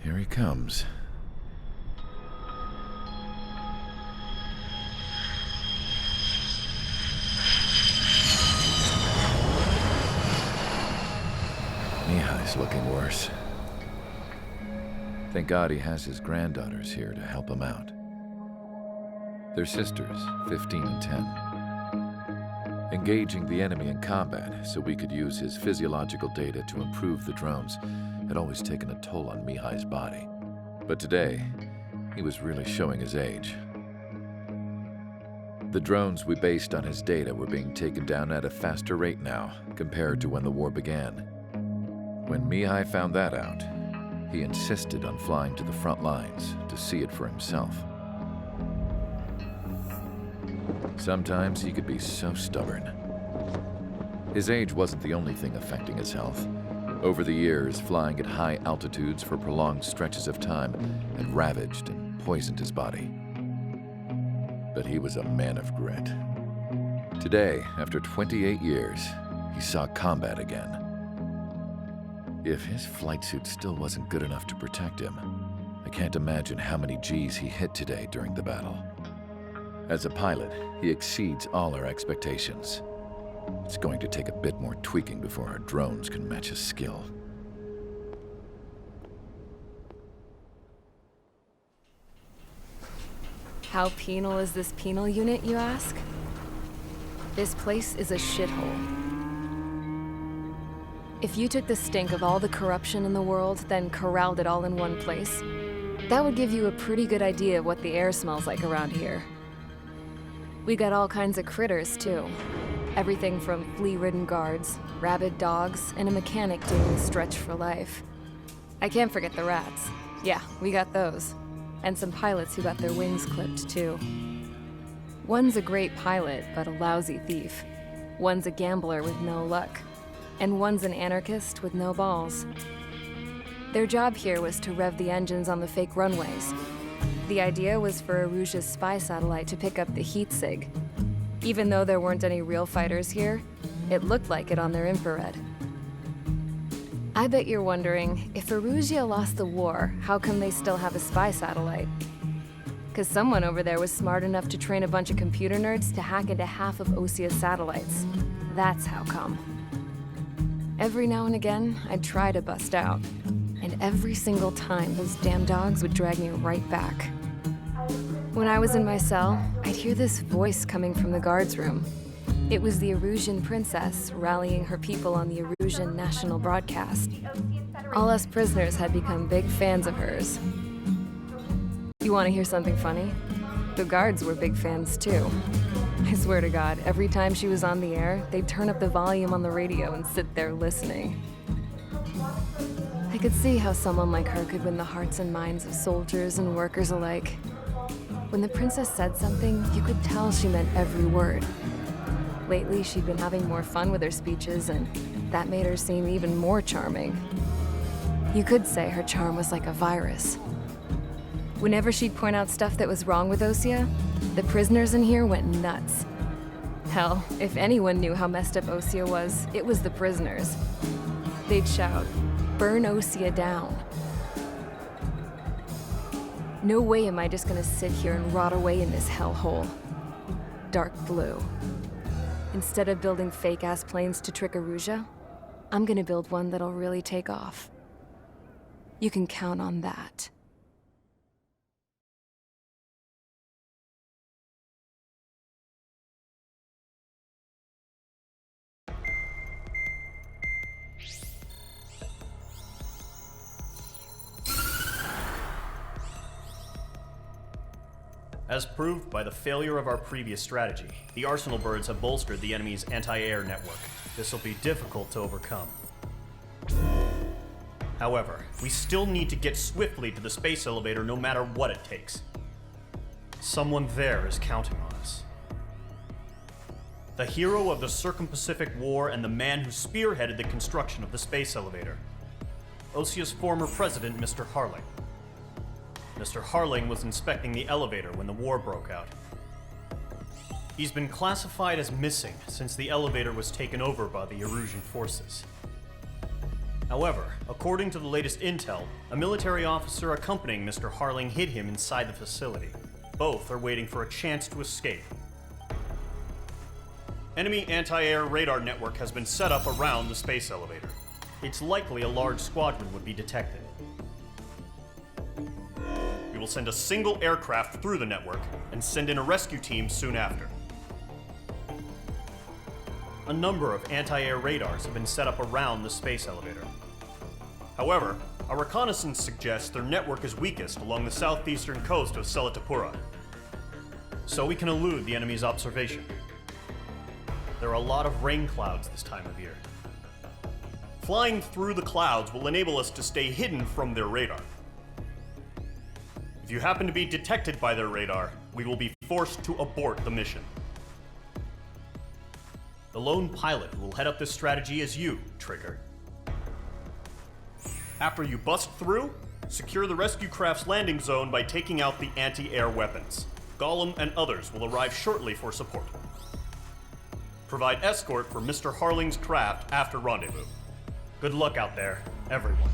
Here he comes. Mihai's looking worse. Thank God he has his granddaughters here to help him out. They're sisters, 15 and 10. Engaging the enemy in combat so we could use his physiological data to improve the drones had always taken a toll on Mihai's body. But today, he was really showing his age. The drones we based on his data were being taken down at a faster rate now compared to when the war began. When Mihai found that out, he insisted on flying to the front lines to see it for himself. Sometimes he could be so stubborn. His age wasn't the only thing affecting his health. Over the years, flying at high altitudes for prolonged stretches of time had ravaged and poisoned his body. But he was a man of grit. Today, after 28 years, he saw combat again. If his flight suit still wasn't good enough to protect him, I can't imagine how many Gs he hit today during the battle. As a pilot, he exceeds all our expectations. It's going to take a bit more tweaking before our drones can match his skill. How penal is this penal unit, you ask? This place is a shithole. If you took the stink of all the corruption in the world, then corralled it all in one place, that would give you a pretty good idea of what the air smells like around here. We got all kinds of critters, too. Everything from flea-ridden guards, rabid dogs, and a mechanic doing the stretch for life. I can't forget the rats. Yeah, we got those. And some pilots who got their wings clipped, too. One's a great pilot, but a lousy thief. One's a gambler with no luck. And one's an anarchist with no balls. Their job here was to rev the engines on the fake runways. The idea was for Aruja's spy satellite to pick up the heat sig. Even though there weren't any real fighters here, it looked like it on their infrared. I bet you're wondering, if Aruja lost the war, how come they still have a spy satellite? 'Cause someone over there was smart enough to train a bunch of computer nerds to hack into half of Osia's satellites. That's how come. Every now and again, I'd try to bust out. And every single time, those damn dogs would drag me right back. When I was in my cell, I'd hear this voice coming from the guards room. It was the Erusian princess rallying her people on the Erusian national broadcast. All us prisoners had become big fans of hers. You want to hear something funny? The guards were big fans too. I swear to God, every time she was on the air, they'd turn up the volume on the radio and sit there listening. I could see how someone like her could win the hearts and minds of soldiers and workers alike. When the princess said something, you could tell she meant every word. Lately, she'd been having more fun with her speeches, and that made her seem even more charming. You could say her charm was like a virus. Whenever she'd point out stuff that was wrong with Osia, the prisoners in here went nuts. Hell, if anyone knew how messed up Osia was, it was the prisoners. They'd shout, "Burn Osia down." No way am I just gonna sit here and rot away in this hellhole. Dark blue. Instead of building fake-ass planes to trick Aruja, I'm gonna build one that'll really take off. You can count on that. As proved by the failure of our previous strategy, the Arsenal birds have bolstered the enemy's anti-air network. This will be difficult to overcome. However, we still need to get swiftly to the space elevator no matter what it takes. Someone there is counting on us. The hero of the Circum-Pacific War and the man who spearheaded the construction of the space elevator. Osia's former president, Mr. Harling. Mr. Harling was inspecting the elevator when the war broke out. He's been classified as missing since the elevator was taken over by the Erusian forces. However, according to the latest intel, a military officer accompanying Mr. Harling hid him inside the facility. Both are waiting for a chance to escape. Enemy anti-air radar network has been set up around the space elevator. It's likely a large squadron would be detected. We will send a single aircraft through the network and send in a rescue team soon after. A number of anti-air radars have been set up around the space elevator. However, our reconnaissance suggests their network is weakest along the southeastern coast of Selatapura, so we can elude the enemy's observation. There are a lot of rain clouds this time of year. Flying through the clouds will enable us to stay hidden from their radar. If you happen to be detected by their radar, we will be forced to abort the mission. The lone pilot who will head up this strategy is you, Trigger. After you bust through, secure the rescue craft's landing zone by taking out the anti-air weapons. Gollum and others will arrive shortly for support. Provide escort for Mr. Harling's craft after rendezvous. Good luck out there, everyone.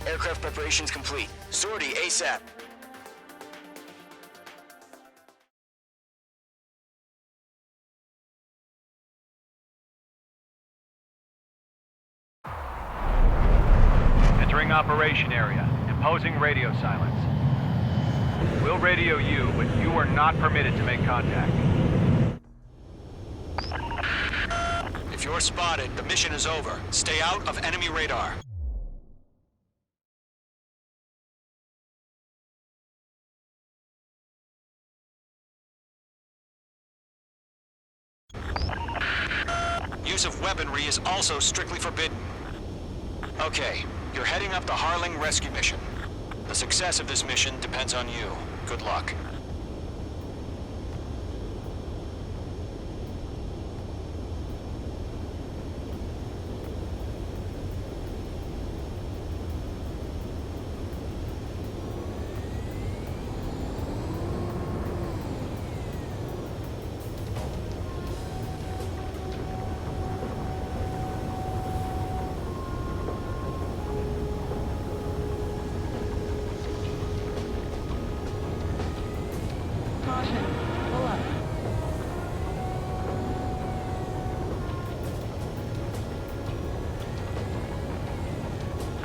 Aircraft preparations complete. Sortie ASAP. Entering operation area. Imposing radio silence. We'll radio you, but you are not permitted to make contact. If you're spotted, the mission is over. Stay out of enemy radar. Use of weaponry is also strictly forbidden. Okay, you're heading up the Harling rescue mission. The success of this mission depends on you. Good luck.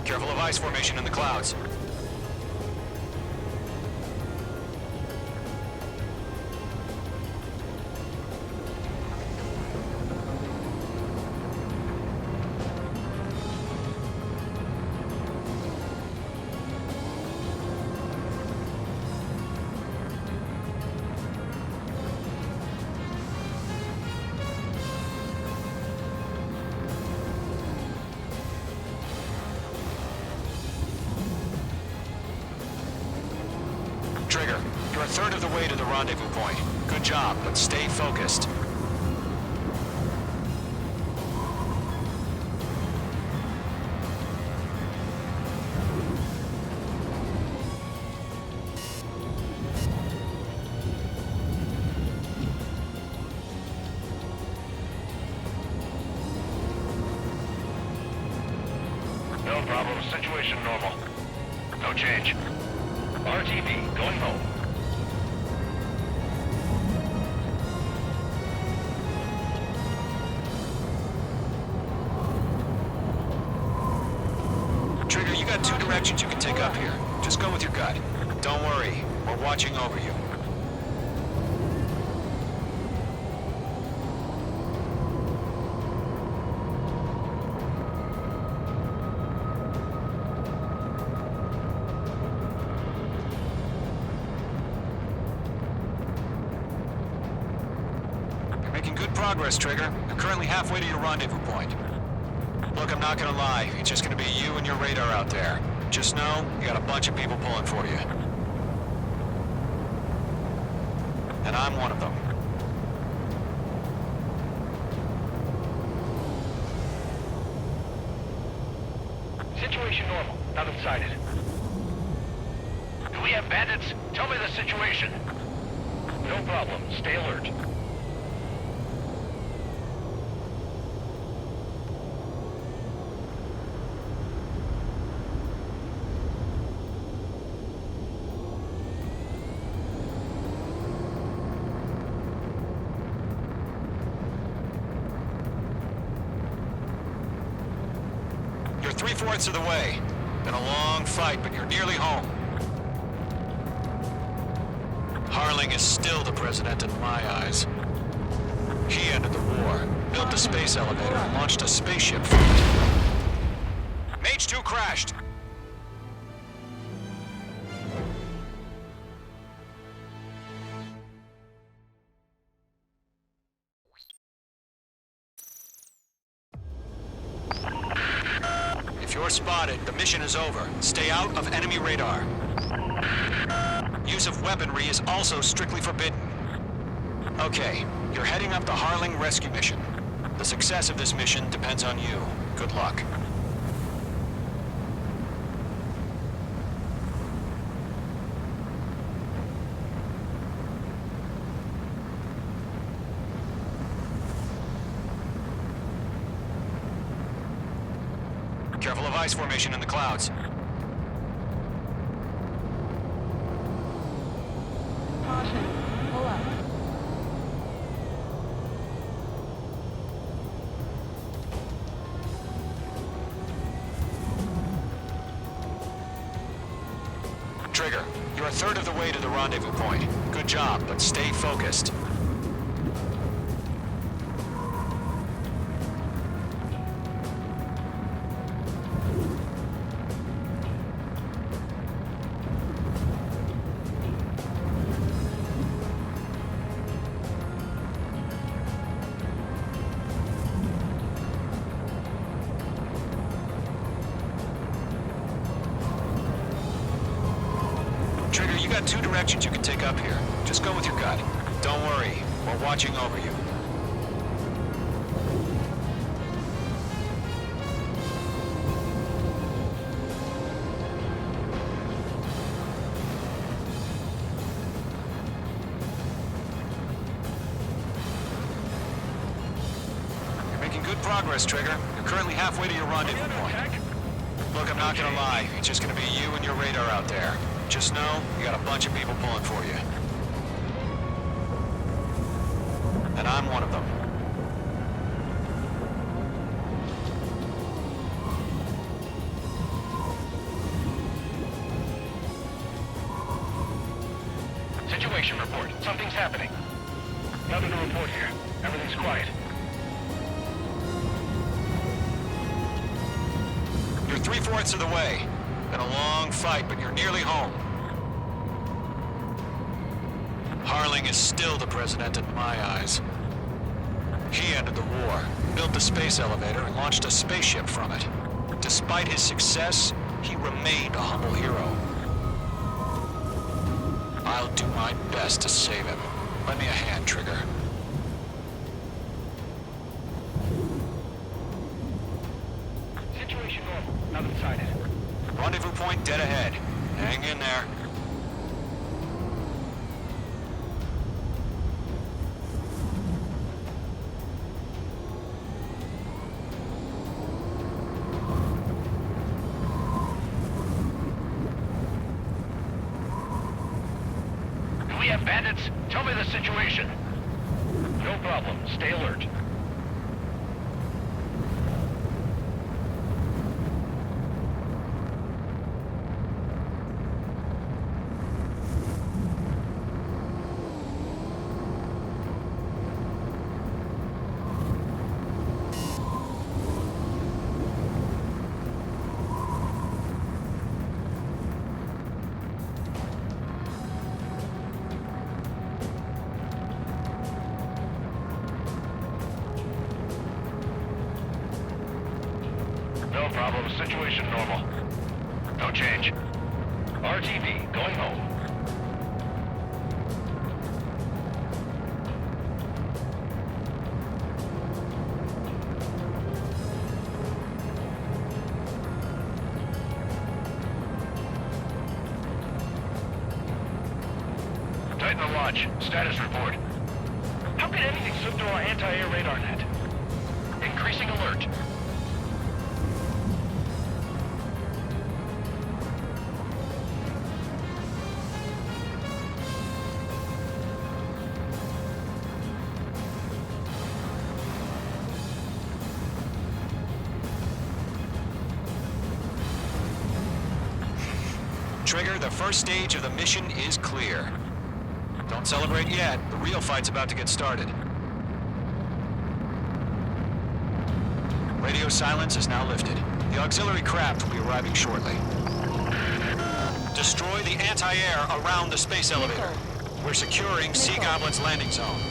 Careful of ice formation in the clouds. Trigger, you're a third of the way to the rendezvous point. Good job, but stay focused. No problem. Situation normal. No change. RTV, going home. Trigger, you got two directions you can take up here. Just go with your gut. Don't worry, we're watching over you. Making good progress, Trigger. You're currently halfway to your rendezvous point. Look, I'm not gonna lie. It's just gonna be you and your radar out there. Just know, you got a bunch of people pulling for you. And I'm one of them. Situation normal. Nothing sighted. Do we have bandits? Tell me the situation. No problem. Stay alert. You're 3/4 of the way. Been a long fight, but you're nearly home. Harling is still the president in my eyes. He ended the war, built the space elevator, and launched a spaceship fleet. Mage 2 crashed. If you're spotted, the mission is over. Stay out of enemy radar. Use of weaponry is also strictly forbidden. Okay, you're heading up the Harling rescue mission. The success of this mission depends on you. Good luck. Careful of ice formation in the clouds. Caution. Pull up. Trigger, you're a third of the way to the rendezvous point. Good job, but stay focused. Trigger, you got two directions you can take up here. Just go with your gut. Don't worry, we're watching over you. You're making good progress, Trigger. You're currently halfway to your rendezvous point. Look, I'm not gonna lie. It's just gonna be you and your radar out there. Just know, you got a bunch of people pulling for you. And I'm one of them. Situation report. Something's happening. Nothing to report here. Everything's quiet. You're 3/4 of the way. Been a long fight, but you're nearly home. Harling is still the president in my eyes. He ended the war, built the space elevator, and launched a spaceship from it. Despite his success, he remained a humble hero. I'll do my best to save him. Lend me a hand, Trigger. Situation normal. Nothing sighted. Rendezvous point dead ahead. Hang in there. Do we have bandits? Tell me the situation. No problem. Stay alert. No problem. Situation normal. No change. RTV, going home. Titan the Lodge. Status report. How could anything slip through our anti-air radar net? Increasing alert. Trigger, the first stage of the mission is clear. Don't celebrate yet. The real fight's about to get started. Radio silence is now lifted. The auxiliary craft will be arriving shortly. Destroy the anti-air around the space elevator. We're securing Sea Goblin's landing zone.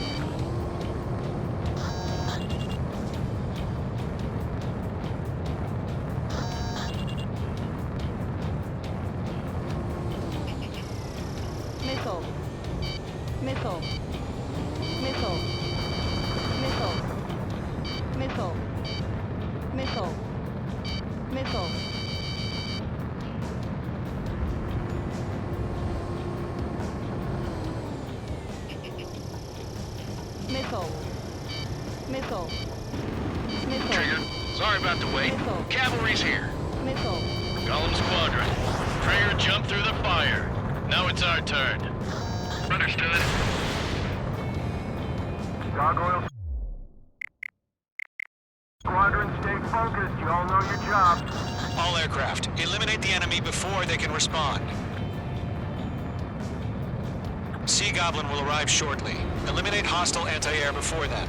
Missile. Missile. Missile. Missile. Missile. Missile. Missile. Missile. Missile. Missile. Trigger, sorry about the wait. Missile. Cavalry's here. Missile. Golem Squadron. Prayer jumped through the fire. Now it's our turn. Understood. Gargoyle Squadron, stay focused. You all know your job. All aircraft, eliminate the enemy before they can respond. Sea Goblin will arrive shortly. Eliminate hostile anti-air before then.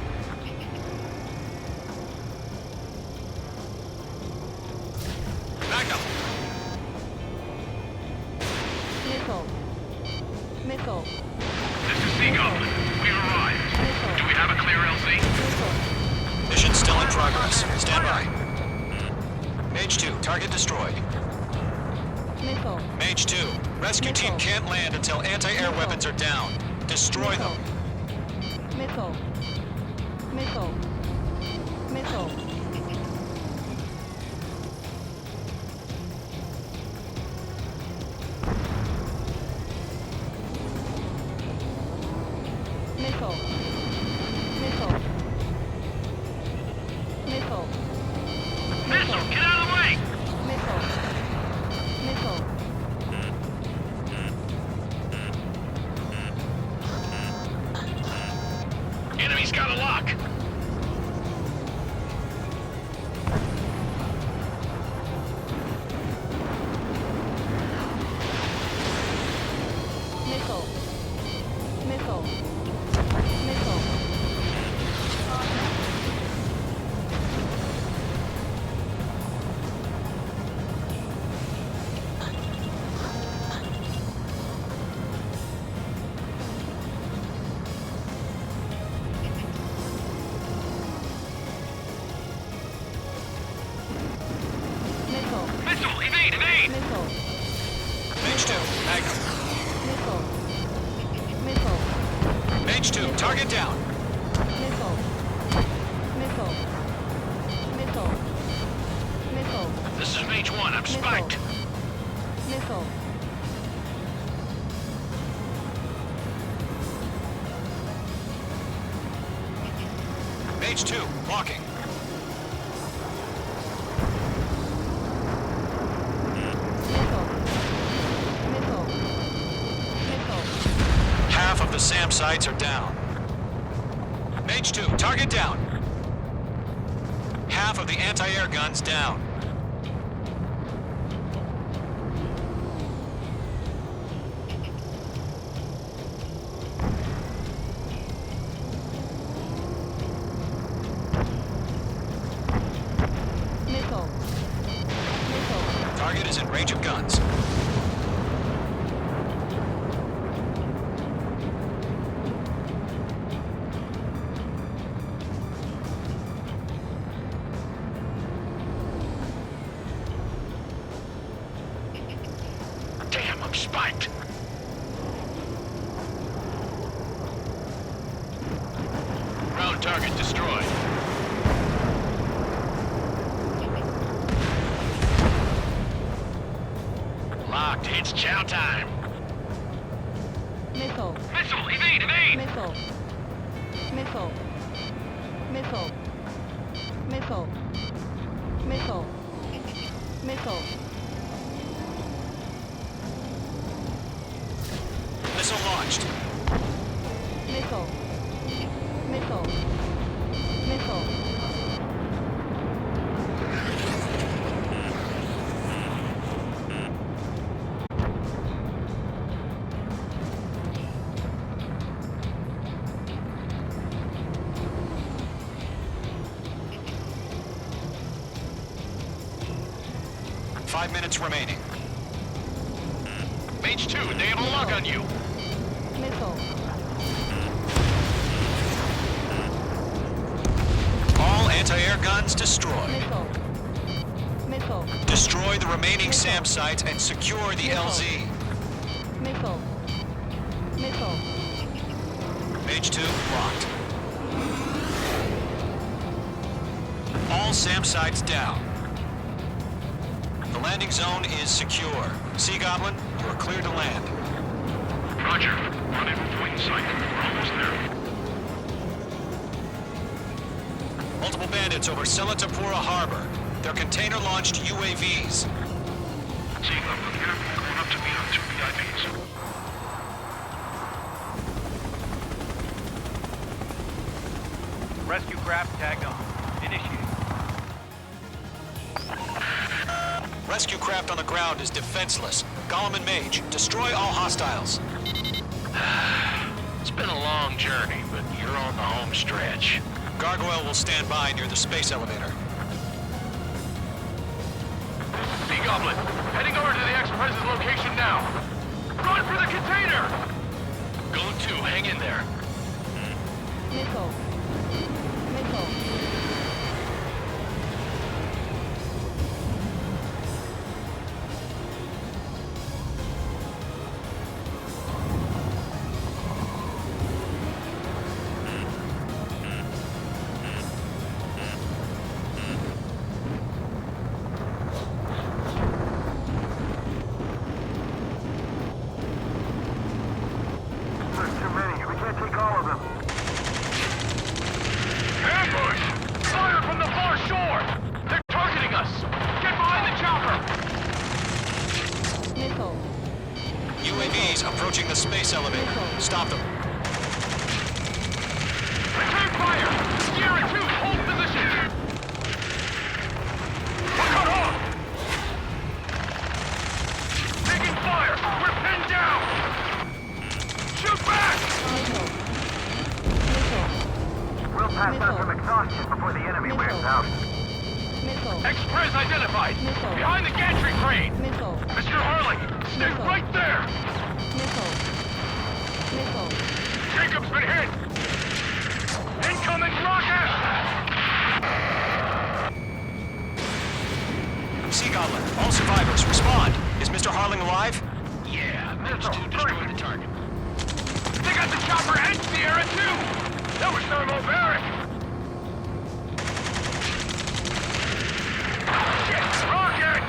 Magnum! Missile. Missile. This is Sea Goblin. We arrived. Missile. Do we have a clear LZ? Missile. Mission still in progress. Stand by. Mage 2, target destroyed. Missile. Mage 2, Rescue team Missile. can't land until anti-air Missile. weapons are down. Destroy them. Missile. Missile. Missile. Missile. Missile. Missile. Missile, get out of the way! Missile. Missile. Enemy's got a lock. Missile. Missile. Missile. Missile. Missile, evade, evade! Missile. Mage 2, Magnum. Missile. Missile. Mage 2, target down. Missile. Missile. Missile. Missile. This is Mage 1, I'm spiked. Missile. Mage 2, walking. Missile. Missile. Missile. Half of the SAM sites are down. Mage 2, target down. Half of the anti-air guns down. Missile. Missile. Target is in range of guns. Damn, I'm spiked. Ground target destroyed. Locked, it's chow time. Missile. Missile, evade, evade! Missile. Missile. Missile. Missile. Missile. Missile. Missile launched. Missile. Missile. Missile. 5 minutes remaining. Mage 2, they have a lock on you. Missile. All anti-air guns destroyed. Missile. Missile. Destroy the remaining SAM sites and secure the LZ. Missile. Missile. Mage 2 locked. All SAM sites down. The landing zone is secure. Sea Goblin, you are clear to land. Roger. Rendezvous point in sight. We're almost there. Multiple bandits over Selatapura Harbor. They're container-launched UAVs. Sea Goblin here. Going up to meet our 2 VIPs. Rescue craft tagged on. Initiate. Rescue craft on the ground is defenseless. Gollum and Mage, destroy all hostiles. It's been a long journey, but you're on the home stretch. Gargoyle will stand by near the space elevator. Sea Goblin, heading over to the ex-president's location now. Run for the container! Go to, hang in there. Missile. Missile. UAVs approaching the space elevator. Stop them. Return fire! Sierra 2, hold position! We're cut off! Taking fire! We're pinned down! Shoot back! We'll pass out some exhaustion before the enemy wears out. Missile. Express identified! Missile. Behind the gantry crane! Missile. Mr. Harley, stay Missile. right there! Missile. Missile. Jacob's been hit! Incoming rocket! Sea Goblin, all survivors, respond. Is Mr. Harling alive? Yeah, those two destroyed the target. They got the chopper and Sierra too! That was thermobaric! Shit! Rocket!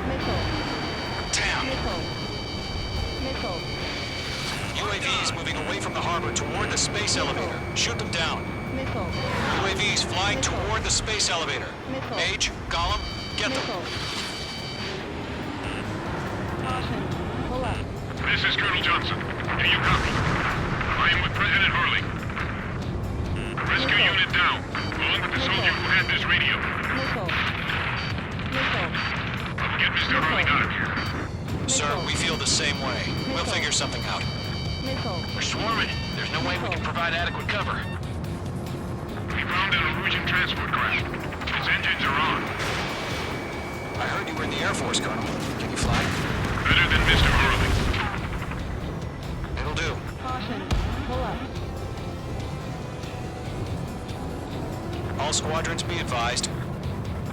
Missile. Damn. Missile. Missile. UAVs moving away from the harbor toward the space elevator. Shoot them down. Missile. UAVs flying toward the space elevator. Missile. Mage, Gollum, get them. Missile. Caution. Pull up. This is Colonel Johnson. Do you copy? I am with President Harley. Rescue Missile. unit down, along with the soldier who had this radio. Missile. Missile. I'll get Mr. Harley out of here. Sir, we feel the same way. We'll figure something out. Missile. We're swarming. There's no way we can provide adequate cover. We found an Norwegian transport craft. Its engines are on. I heard you were in the Air Force, Colonel. Can you fly? Better than Mr. Harley. It'll do. Caution. Pull up. All squadrons be advised.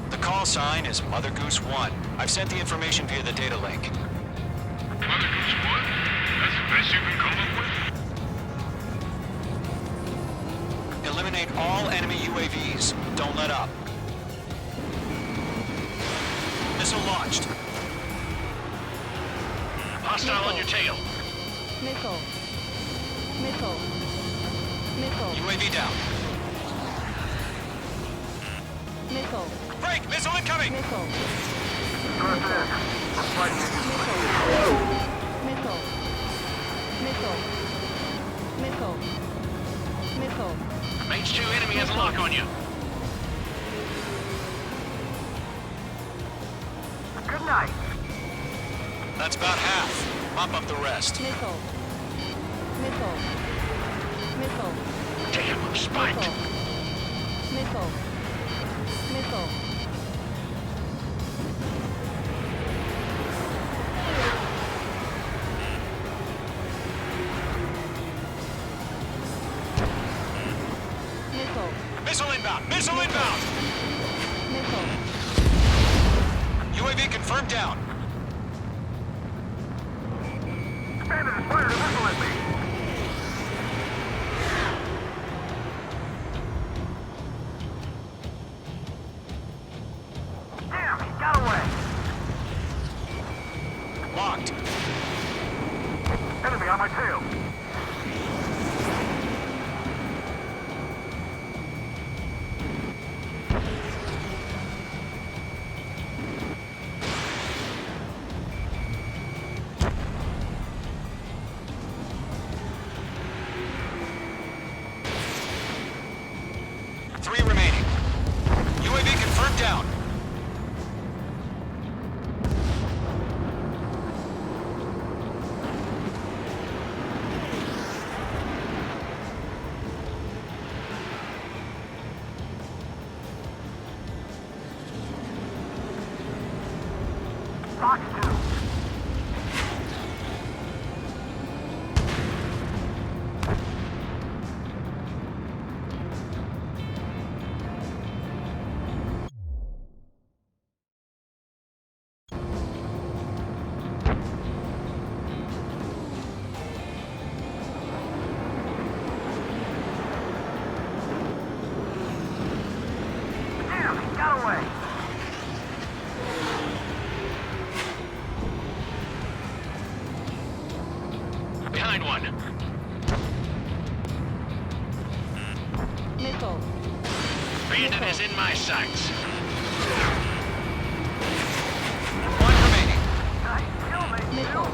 The call sign is Mother Goose 1. I've sent the information via the data link. Mother Goose 1? That's the best you can come up with? Eliminate all enemy UAVs. Don't let up. Missile launched. Hostile on your tail. Missile. Missile. Missile. UAV down. Missile. Break! Missile incoming! Missile. Missile. Missile. Missile. Missile. Mage 2 enemy has a lock on you. Good night. That's about half. Mop up the rest. Missile. Missile. Missile. Damn, spiked. Missile. Missile. Missile. Missile inbound! Missile inbound! Missile. UAV confirmed down. Bandit has fired a missile at me. Damn, he got away. Locked. Enemy on my tail. Three remaining. UAV confirmed down. Fox 2. Damn, he got away. Behind one. Missile. Bandit is in my sights. One remaining. Nice kill, mate. Missile.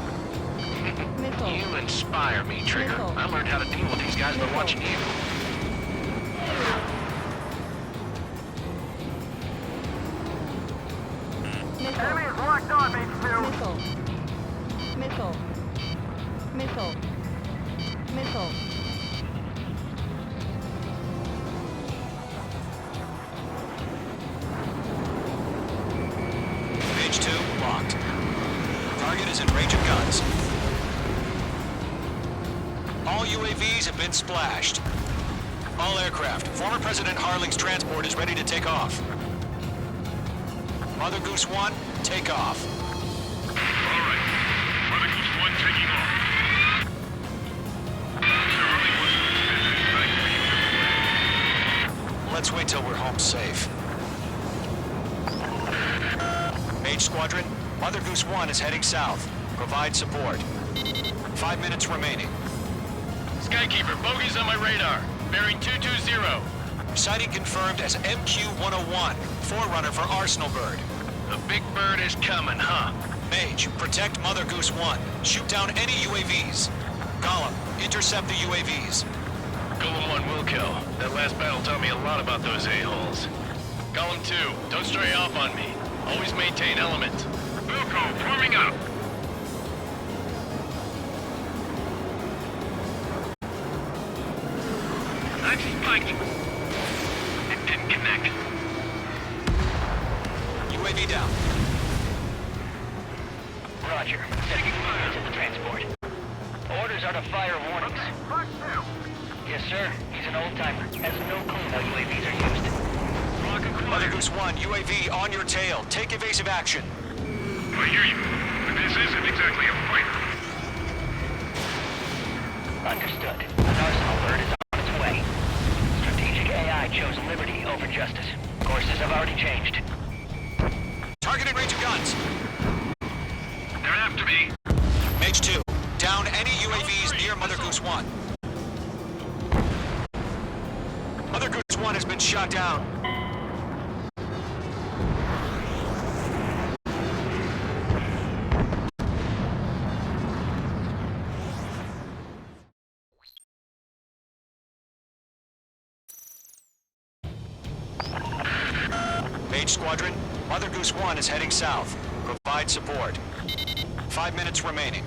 Missile. You inspire me, Trigger. Missile. I learned how to deal with these guys by Missile. watching you. Missile. is locked on, H2. Missile. Missile. Missile. Missile. Page 2, locked. Target is in range of guns. All UAVs have been splashed. All aircraft, former President Harling's transport is ready to take off. Mother Goose 1, take off. All right. Mother Goose 1 taking off. Charlie wasn't intended. Let's wait till we're home safe. Mage Squadron, Mother Goose 1 is heading south. Provide support. 5 minutes remaining. Skykeeper, bogeys on my radar. Bearing 220. Sighting confirmed as MQ-101, forerunner for Arsenal Bird. The big bird is coming, huh? Mage, protect Mother Goose 1. Shoot down any UAVs. Gollum, intercept the UAVs. Golem 1 will kill. That last battle taught me a lot about those a-holes. Golem 2, don't stray off on me. Always maintain element. Wilco, forming up. I'm spiked. It didn't connect. UAV down. Roger. Taking fire to the transport. Orders are to fire warnings. Yes, sir. He's an old-timer. Has no clue how UAVs are used. Mother Goose 1, UAV on your tail. Take evasive action. I hear you. But this isn't exactly a fighter. Understood. An arsenal bird is on its way. Strategic AI chose liberty over justice. Courses have already changed. Target in range of guns. They're after me. Mage 2, down any UAVs near Mother Goose 1. Mother Goose 1 has been shot down. Mage Squadron, Mother Goose 1 is heading south. Provide support. 5 minutes remaining.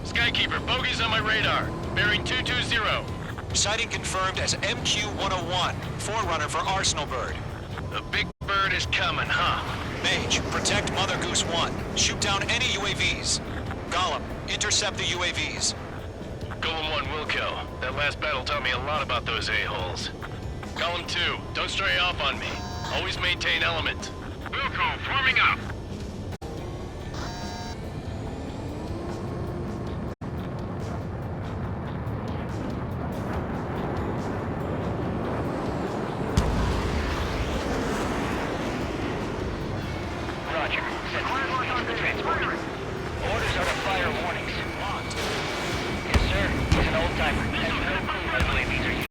Skykeeper, bogeys on my radar. Bearing 220. Sighting confirmed as MQ-101, forerunner for Arsenal Bird. The big bird is coming, huh? Mage, protect Mother Goose 1. Shoot down any UAVs. Gollum, intercept the UAVs. Golem 1 will kill. That last battle taught me a lot about those a-holes. Golem 2, don't stray off on me. Always maintain element. Wilco, forming up. Roger. Send UAV to the transport. Orders are to fire warnings. Yes, sir. He's an old-timer. Has no clue how UAVs are used.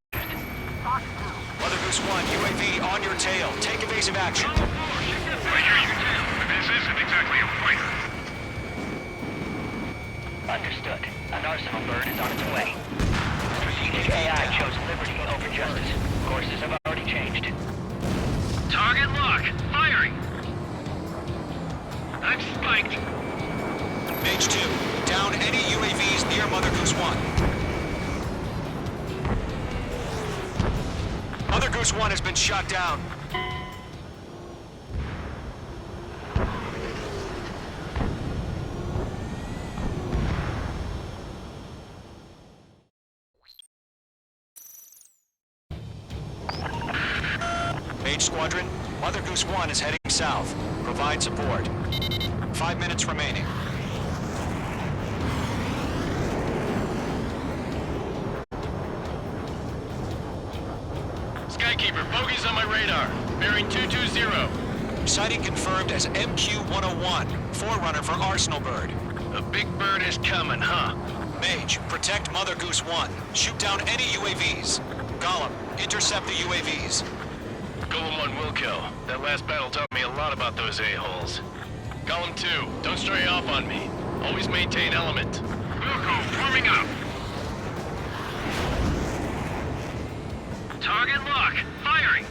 Mother Goose 1, UAV on your tail. Take evasive action. I hear you. But this isn't exactly a fighter. Understood. An arsenal bird is on its way. Strategic AI chose liberty over justice. Courses have already changed. Target lock. Firing. I'm spiked. Mage 2, down any UAVs near Mother Goose 1. Mother Goose 1 has been shot down. Mage Squadron, Mother Goose 1 is heading south. Provide support. 5 minutes remaining. Skykeeper, bogeys on my radar. Bearing 220. Sighting confirmed as MQ-101, forerunner for Arsenal Bird. The big bird is coming, huh? Mage, protect Mother Goose 1. Shoot down any UAVs. Gollum, intercept the UAVs. Golem 1 will kill. That last battle taught me a lot about those a-holes. Column 2, don't stray off on me. Always maintain element. Wilco, forming up. Target lock. Firing.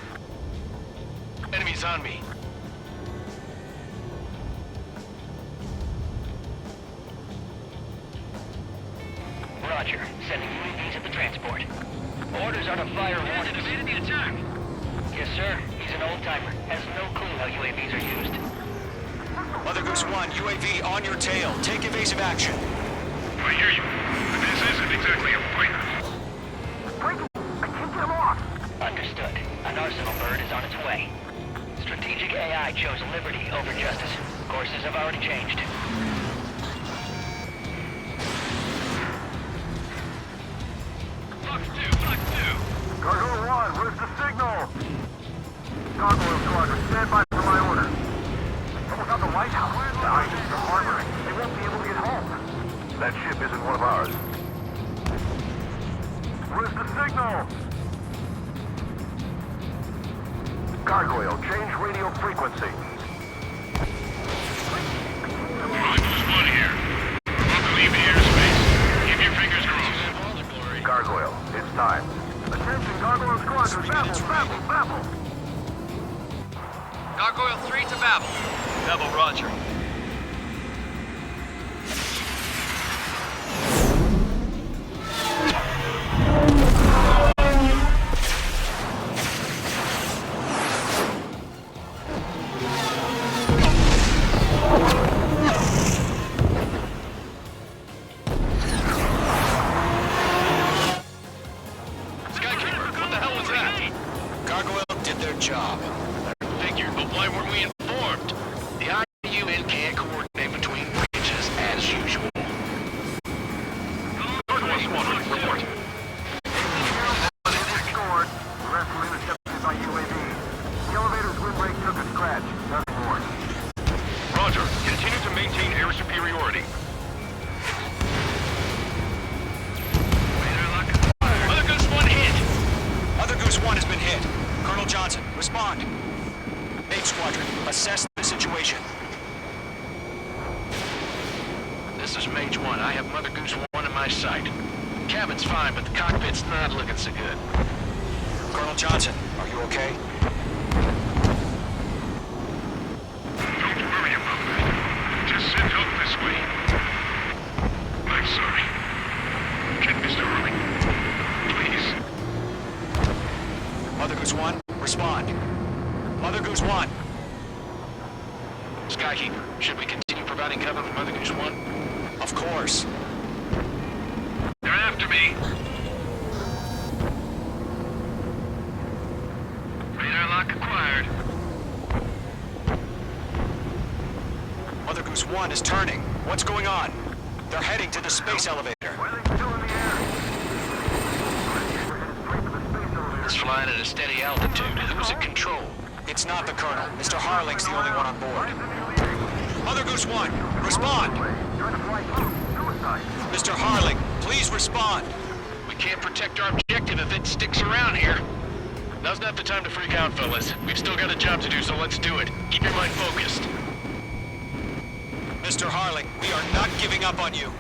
Enemies on me. Roger. Sending UAVs at the transport. Orders are to fire warnings. Evaded the attack. Yes, sir. He's an old-timer. Has no clue how UAVs are used. Mother Goose 1, UAV on your tail. Take evasive action. I hear you. But this isn't exactly a fighter. I can't get him off. Understood. An arsenal bird is on its way. Strategic AI chose liberty over justice. Courses have already changed. Fox 2. Gargoyle 1, where's the signal? Gargoyle Squadron, stand by for my order. Almost out the White House. Behind us, they're armoring. They won't be able to get home. That ship isn't one of ours. Where's the signal? Gargoyle, change radio frequency. Gargoyle's 1 here. About to leave the airspace. Keep your fingers crossed. Gargoyle, it's time. Attention, Gargoyle Squadron, Babel! Gargoyle 3 to Babel. Babel, roger. Skykeeper, what the hell was that? Gargoyle did their job. Figured, but why weren't we informed? The IUN can't coordinate between branches as usual. Gargoyle Squadron, report. Restored. The rest were intercepted by UAV. The elevator's windbreak took a scratch. Nothing more. Roger. Continue to maintain air superiority. Mother Goose 1 hit! Mother Goose 1 has been hit. Colonel Johnson, respond. Mate Squadron, assess the situation. This is Mage 1. I have Mother Goose 1 in my sight. Cabin's fine, but the cockpit's not looking so good. Colonel Johnson, are you okay? Don't worry about that. Just send help this way. I'm sorry. Get Mr. Hurley. Please. Mother Goose 1, respond. Mother Goose 1. Skykeeper, should we continue providing cover for Mother Goose 1? Of course. They're after me. Radar lock acquired. Mother Goose 1 is turning. What's going on? They're heading to the space elevator. Why are they still in the air? It's flying at a steady altitude. Who's in control? It's not the Colonel. Mr. Harling's the only one on board. Mother Goose 1, respond! Mr. Harling, please respond! We can't protect our objective if it sticks around here. Now's not the time to freak out, fellas. We've still got a job to do, so let's do it. Keep your mind focused. Mr. Harling, we are not giving up on you.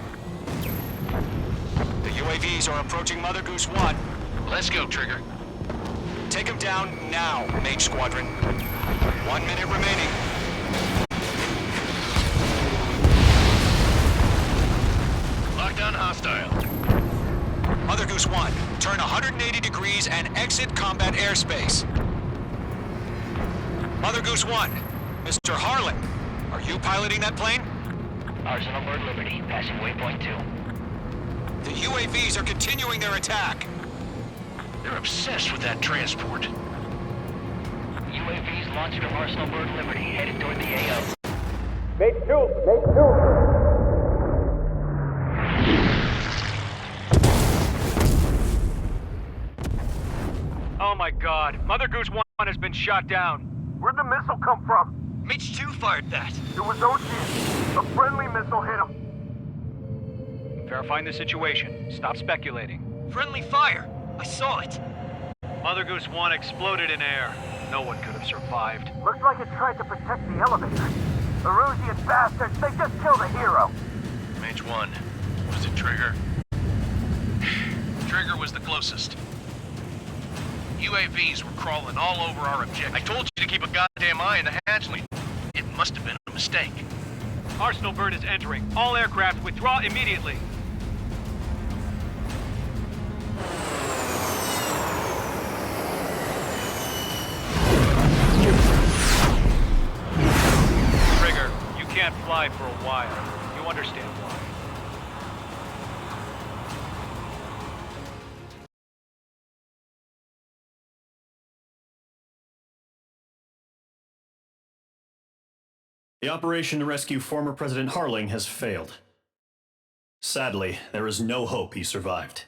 The UAVs are approaching Mother Goose 1. Let's go, Trigger. Take him down now, Mage Squadron. 1 minute remaining. Lockdown hostile. Mother Goose 1, turn 180 degrees and exit combat airspace. Mother Goose 1, Mr. Harling, are you piloting that plane? Arsenal bird Liberty, passing waypoint 2. The UAVs are continuing their attack. They're obsessed with that transport. UAVs launched from Arsenal bird Liberty, headed toward the AO. Oh my god. Mother Goose 1 has been shot down. Where'd the missile come from? Mage 2 fired that. It was Ocean. A friendly missile hit him. Verifying the situation. Stop speculating. Friendly fire! I saw it! Mother Goose 1 exploded in air. no one could have survived. Looks like it tried to protect the elevator. The Erusian bastards, they just killed a hero. Mage 1, was it Trigger? Trigger was the closest. UAVs were crawling all over our objective. I told you to keep a goddamn eye on the hatchling. It must have been a mistake. Arsenal bird is entering. All aircraft withdraw immediately. Trigger, you can't fly for a while. You understand why. The operation to rescue former President Harling has failed. Sadly, there is no hope he survived.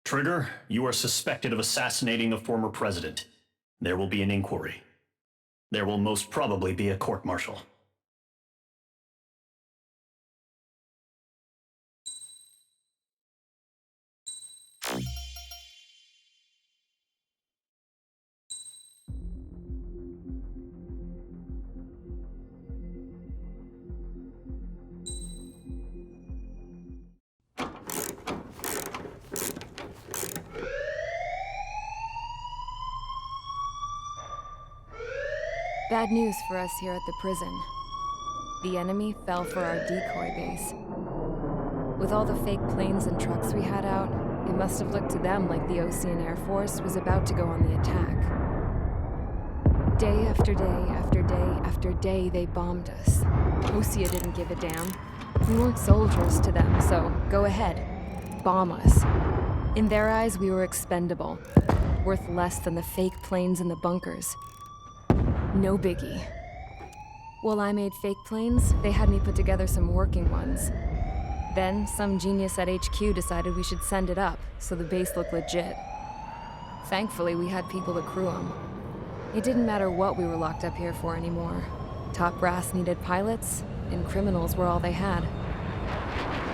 Trigger, you are suspected of assassinating the former president. There will be an inquiry. There will most probably be a court-martial. Bad news for us here at the prison. The enemy fell for our decoy base. With all the fake planes and trucks we had out, it must have looked to them like the Ocean Air Force was about to go on the attack. Day after day after day after day, they bombed us. Osea didn't give a damn. We weren't soldiers to them, so go ahead. Bomb us. In their eyes, we were expendable. Worth less than the fake planes in the bunkers. No biggie. While I made fake planes, they had me put together some working ones. Then, some genius at HQ decided we should send it up, so the base looked legit. Thankfully, we had people to crew them. It didn't matter what we were locked up here for anymore. Top brass needed pilots, and criminals were all they had.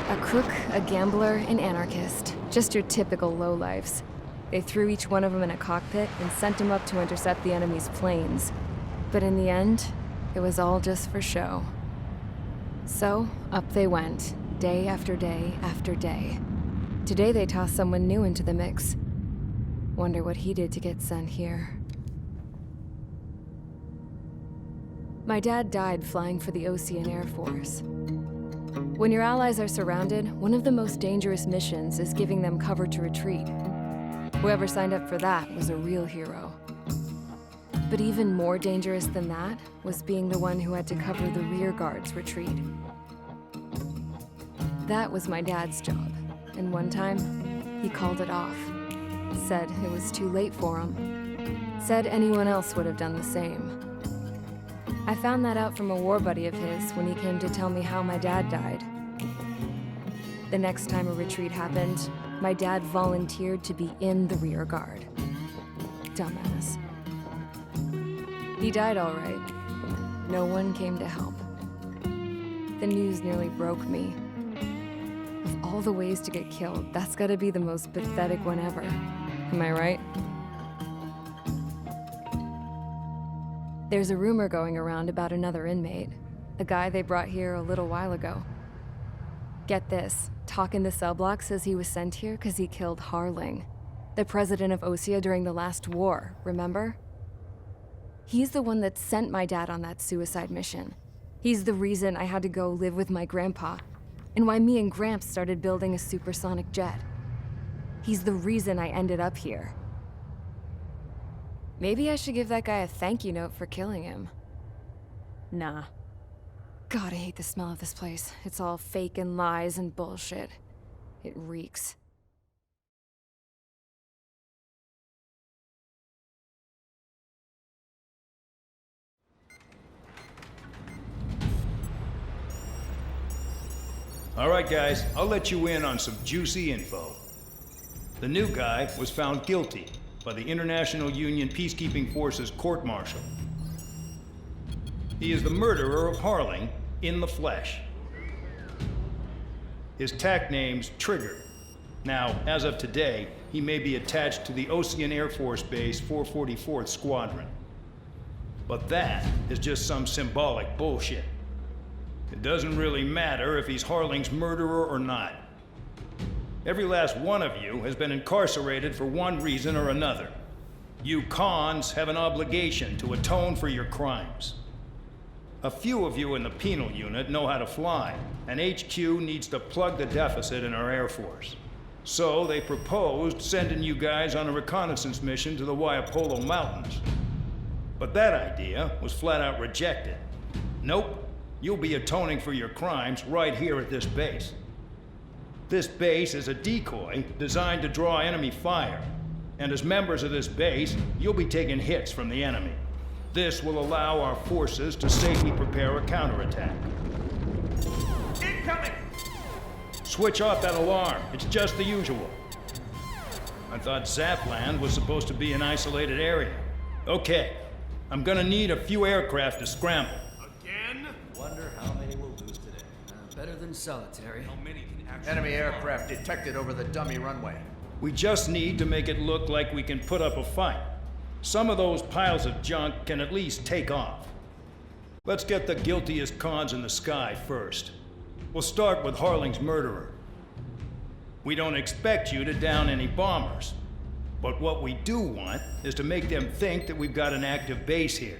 A crook, a gambler, an anarchist. Just your typical lowlifes. They threw each one of them in a cockpit and sent them up to intercept the enemy's planes. But in the end, it was all just for show. So, up they went, day after day after day. Today they tossed someone new into the mix. Wonder what he did to get sent here. My dad died flying for the Ocean Air Force. When your allies are surrounded, one of the most dangerous missions is giving them cover to retreat. Whoever signed up for that was a real hero. But even more dangerous than that was being the one who had to cover the rear guard's retreat. That was my dad's job, and one time, he called it off. Said it was too late for him. Said anyone else would have done the same. I found that out from a war buddy of his when he came to tell me how my dad died. The next time a retreat happened, my dad volunteered to be in the rear guard. Dumbass. He died all right. No one came to help. The news nearly broke me. Of all the ways to get killed, that's gotta be the most pathetic one ever. Am I right? There's a rumor going around about another inmate. A guy they brought here a little while ago. Get this, Talk in the cell block says he was sent here because he killed Harling, the president of Osea during the last war, remember? He's the one that sent my dad on that suicide mission. He's the reason I had to go live with my grandpa, and why me and Gramps started building a supersonic jet. He's the reason I ended up here. Maybe I should give that guy a thank you note for killing him. Nah. God, I hate the smell of this place. It's all fake and lies and bullshit. It reeks. All right, guys, I'll let you in on some juicy info. The new guy was found guilty by the International Union Peacekeeping Forces court-martial. He is the murderer of Harling in the flesh. His TAC name's Trigger. Now, as of today, he may be attached to the Ocean Air Force Base 444th Squadron. But that is just some symbolic bullshit. It doesn't really matter if he's Harling's murderer or not. Every last one of you has been incarcerated for one reason or another. You cons have an obligation to atone for your crimes. A few of you in the penal unit know how to fly, and HQ needs to plug the deficit in our Air Force. So they proposed sending you guys on a reconnaissance mission to the Waiapolo Mountains. But that idea was flat out rejected. Nope, you'll be atoning for your crimes right here at this base. This base is a decoy designed to draw enemy fire, and as members of this base, you'll be taking hits from the enemy. This will allow our forces to safely prepare a counterattack. Incoming! Switch off that alarm. It's just the usual. I thought Zapland was supposed to be an isolated area. Okay, I'm gonna need a few aircraft to scramble. Again? Wonder how many we'll lose today. Better than solitary. How many can actually... Enemy aircraft detected over the dummy runway. We just need to make it look like we can put up a fight. Some of those piles of junk can at least take off. Let's get the guiltiest cons in the sky first. We'll start with Harling's murderer. We don't expect you to down any bombers. But what we do want is to make them think that we've got an active base here.